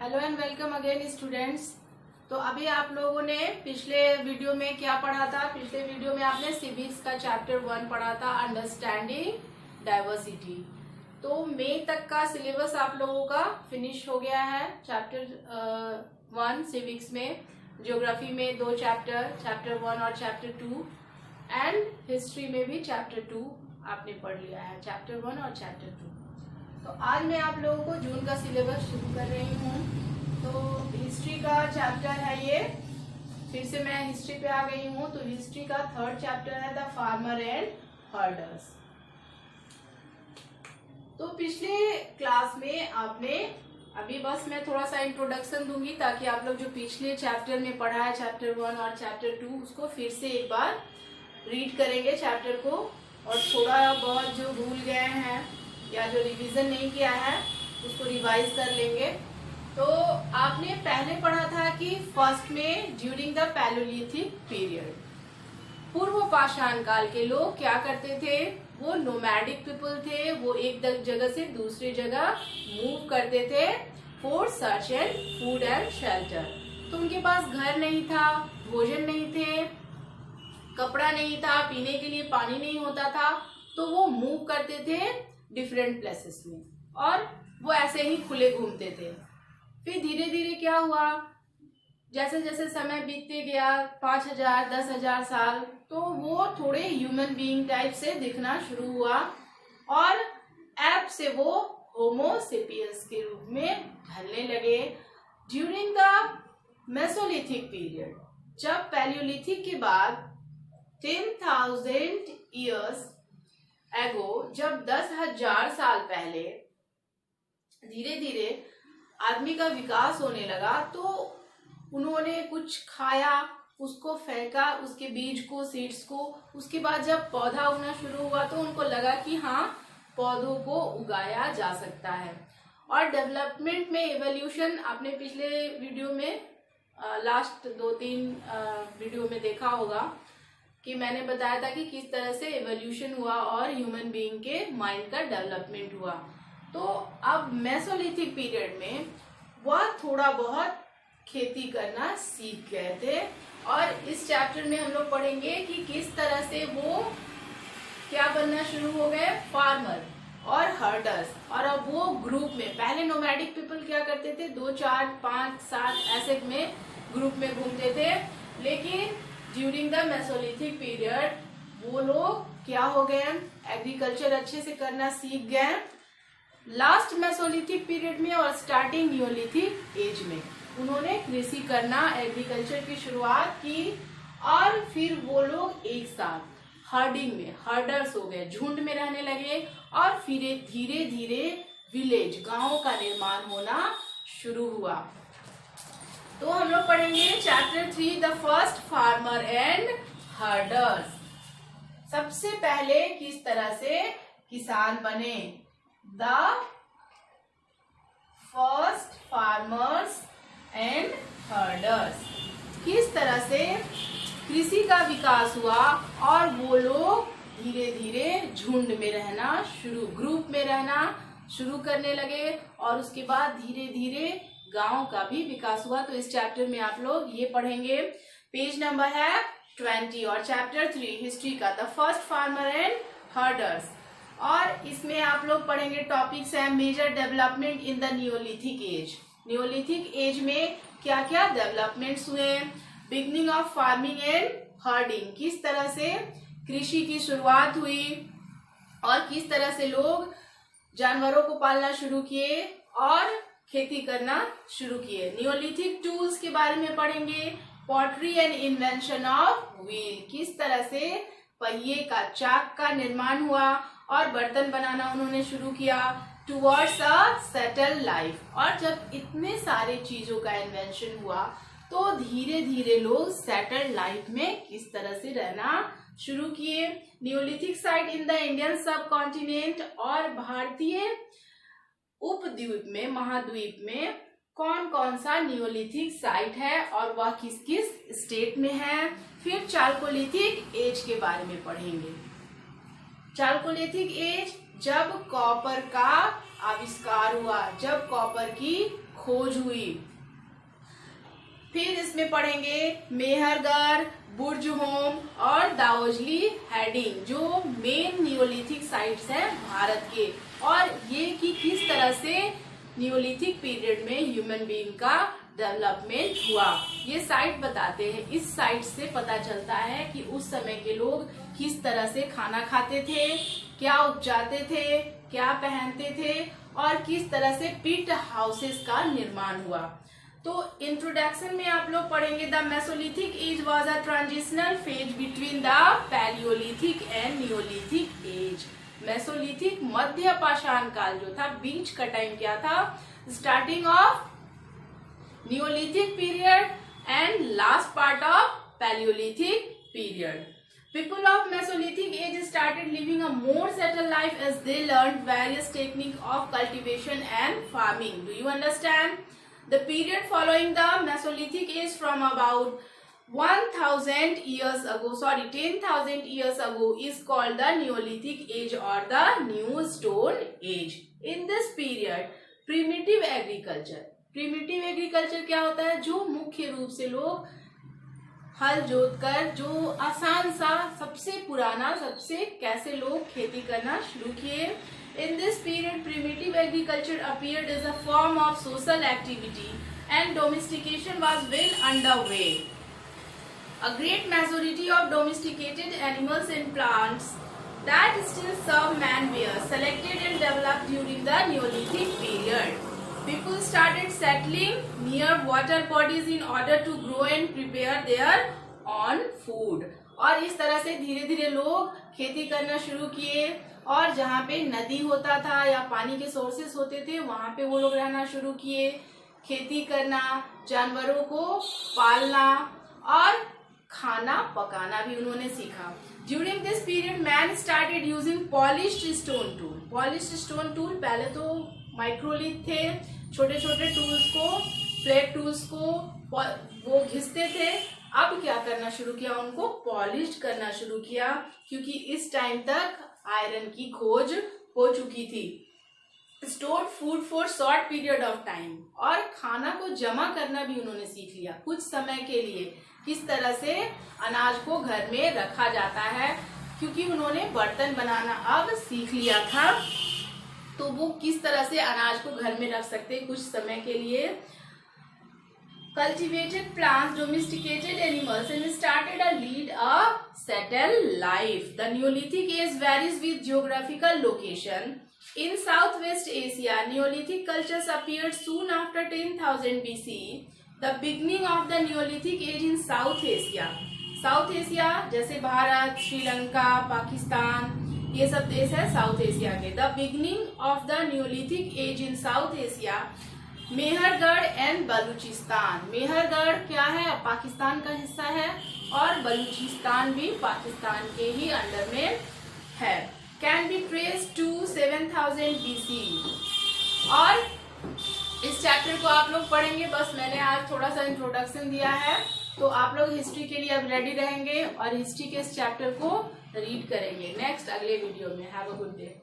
Hello and welcome again students. तो अभी आप लोगों ने पिछले वीडियो में क्या पढ़ा था? पिछले वीडियो में आपने सिविक्स का चैप्टर 1 पढ़ा था, अंडरस्टैंडिंग डाइवर्सिटी। तो मई तक का सिलेबस आप लोगों का फिनिश हो गया है। चैप्टर 1 सिविक्स में, ज्योग्राफी में 2 चैप्टर 1 और चैप्टर 2, एंड हिस्ट्री में भी चैप्टर 2 आपने पढ़ लिया है, चैप्टर 1 और चैप्टर 2। तो आज मैं आप लोगों को जून का सिलेबस शुरू कर रही हूँ। तो हिस्ट्री का चैप्टर है ये, फिर से मैं हिस्ट्री पे आ गई हूँ। तो हिस्ट्री का 3rd चैप्टर है द फार्मर एंड हर्डर्स। तो पिछले क्लास में आपने, अभी बस मैं थोड़ा सा इंट्रोडक्शन दूंगी ताकि आप लोग जो पिछले चैप्टर में पढ़ा है चैप्टर 1 और चैप्टर 2 उसको फिर से एक बार रीड करेंगे चैप्टर को, और थोड़ा बहुत जो भूल गए हैं या जो रिवीजन नहीं किया है उसको रिवाइज कर लेंगे। तो आपने पहले पढ़ा था कि फर्स्ट में ड्यूरिंग द पैलोलिथिक पीरियड, पूर्व पाषाण काल के लोग क्या करते थे? वो नोमैडिक पीपल थे। वो एक जगह से दूसरी जगह मूव करते थे for search and food and shelter. तो उनके पास घर नहीं था, भोजन नहीं थे, कपड़ा नहीं था, पीने के लिए पानी नहीं होता था। तो वो मूव करते थे डिफरेंट प्लेसेस में, और वो ऐसे ही खुले घूमते थे। फिर धीरे धीरे क्या हुआ, जैसे जैसे समय बीतते गया, 5000 10,000 साल, तो वो थोड़े ह्यूमन बीइंग टाइप से दिखना शुरू हुआ, और ऐप से वो होमो सेपियंस के रूप में ढलने लगे। ड्यूरिंग द मेसोलिथिक पीरियड, जब पैलियोलिथिक के बाद 10,000 ईयर्स एगो, जब 10,000 साल पहले धीरे धीरे आदमी का विकास होने लगा, तो उन्होंने कुछ खाया, उसको फेंका, उसके बीज को, सीड्स को। उसके बाद जब पौधा उगना शुरू हुआ तो उनको लगा कि हाँ, पौधों को उगाया जा सकता है। और डेवलपमेंट में एवोल्यूशन आपने पिछले वीडियो में, लास्ट 2-3 वीडियो में देखा होगा कि मैंने बताया था कि किस तरह से एवोल्यूशन हुआ और ह्यूमन बीइंग के माइंड का डेवलपमेंट हुआ। तो अब मेसोलिथिक पीरियड में वह थोड़ा बहुत खेती करना सीख गए थे, और इस चैप्टर में हम लोग पढ़ेंगे कि किस तरह से वो क्या बनना शुरू हो गए, फार्मर और हर्डर्स। और अब वो ग्रुप में, पहले नोमैडिक पीपल क्या करते थे, 2, 4, 5, 7 ऐसे में ग्रुप में घूमते थे। लेकिन ड्यूरिंग द मेसोलिथिक पीरियड वो लोग क्या हो गए, एग्रीकल्चर अच्छे से करना सीख गए। लास्ट मेसोलिथिक पीरियड में और स्टार्टिंग नियोलिथिक एज में उन्होंने कृषि करना, एग्रीकल्चर की शुरुआत की, और फिर वो लोग एक साथ हर्डिंग में, हर्डर्स हो गए, झुंड में रहने लगे, और फिर धीरे धीरे विलेज, गांवों का निर्माण होना शुरू हुआ। तो हम लोग पढ़ेंगे chapter 3 the first farmer and herders. सबसे पहले किस तरह से किसान बने, the first farmers and herders. किस तरह से कृषि का विकास हुआ और वो लोग धीरे धीरे झुंड में रहना शुरू, ग्रुप में रहना शुरू करने लगे, और उसके बाद धीरे धीरे गांव का भी विकास हुआ। तो इस चैप्टर में आप लोग ये पढ़ेंगे। पेज नंबर है 20 और चैप्टर 3 हिस्ट्री का, the first farmer and herders. और इसमें आप लोग पढ़ेंगे टॉपिक्स है major development in the neolithic age. Neolithic age में क्या क्या डेवलपमेंट्स हुए, beginning of farming and herding, किस तरह से कृषि की शुरुआत हुई और किस तरह से लोग जानवरों को पालना शुरू किए और खेती करना शुरू किए। नियोलिथिक टूल्स के बारे में पढ़ेंगे, pottery and invention of wheel, किस तरह से पहिए का, चाक का निर्माण हुआ और बर्तन बनाना उन्होंने शुरू किया, टुवर्ड्स अ सेटल लाइफ। और जब इतने सारे चीजों का इन्वेंशन हुआ तो धीरे धीरे लोग सेटल लाइफ में किस तरह से रहना शुरू किए। Neolithic site in the Indian सब कॉन्टिनेंट, और भारतीय उपद्वीप में, महाद्वीप में कौन कौन सा नियोलिथिक साइट है और वह किस किस स्टेट में है। फिर चालकोलिथिक एज के बारे में पढ़ेंगे। चालकोलिथिक एज, जब कॉपर का आविष्कार हुआ, जब कॉपर की खोज हुई। फिर इसमें पढ़ेंगे मेहरगढ़, बुर्जहोम और दावोजली हेडिंग, जो मेन नियोलिथिक साइट्स हैं भारत के, और ये कि किस तरह से नियोलिथिक पीरियड में ह्यूमन बीइंग का डेवलपमेंट हुआ। ये साइट बताते हैं। इस साइट से पता चलता है कि उस समय के लोग किस तरह से खाना खाते थे, क्या उपजाते थे, क्या पहनते थे, और किस तरह से पिट हाउसेस का निर्माण हुआ। तो इंट्रोडक्शन में आप लोग पढ़ेंगे the Mesolithic age was a transitional phase between the Palaeolithic and Neolithic age. Mesolithic मध्य पाषाण काल जो था, बीच का टाइम क्या था, starting of Neolithic period and last part of Palaeolithic period. People of Mesolithic age started living a more settled life as they learned various techniques of cultivation and farming. Do you understand? The period following the Mesolithic age from about 1000 years ago, 10,000 years ago is called the Neolithic age or the New Stone age. In this period, primitive agriculture क्या होता है, जो मुख्य रूप से लोग हल जोतकर, जो आसान सा, सबसे पुराना, सबसे कैसे लोग खेती करना शुरू किए। In this period, primitive agriculture appeared as a form of social activity and domestication was well underway. A great majority of domesticated animals and plants that still serve man were selected and developed during the Neolithic period. People started settling near water bodies in order to grow and prepare their own food. और इस तरह से धीरे धीरे लोग खेती करना शुरू किए, और जहाँ पे नदी होता था या पानी के सोर्सेस होते थे वहां पे वो लोग रहना शुरू किए, खेती करना, जानवरों को पालना और खाना पकाना भी उन्होंने सीखा। During this period, man started using polished stone tool. Polished stone tool पहले तो माइक्रोलिथ थे, छोटे छोटे टूल्स को, फ्लैट टूल्स को वो घिसते थे। अब क्या करना शुरू किया, उनको पॉलिश करना शुरू किया, क्योंकि इस टाइम तक आयरन की खोज हो चुकी थी। Stored food for short period of time, और खाना को जमा करना भी उन्होंने सीख लिया कुछ समय के लिए, किस तरह से अनाज को घर में रखा जाता है, क्योंकि उन्होंने बर्तन बनाना अब सीख लिया था, तो वो किस तरह से अनाज को घर में रख सकते कुछ समय के लिए। Cultivated plants, domesticated animals, and started to lead a settled life. The Neolithic age varies with geographical location. In Southwest Asia, Neolithic cultures appeared soon after 10,000 BC. The beginning of the Neolithic age in South Asia. South Asia जैसे भारत, श्रीलंका, पाकिस्तान, ये सब देश है South Asia के। The beginning of the neolithic age in South Asia, Mehrgarh and Baluchistan. Mehrgarh क्या है, पाकिस्तान का हिस्सा है, और बलूचिस्तान भी पाकिस्तान के ही अंडर में है। Can be traced to 7000 BC। और इस चैप्टर को आप लोग पढ़ेंगे, बस मैंने आज थोड़ा सा इंट्रोडक्शन दिया है, तो आप लोग हिस्ट्री के लिए अब रेडी रहेंगे और हिस्ट्री के इस चैप्टर को रीड करेंगे नेक्स्ट अगले वीडियो में। Have a good day.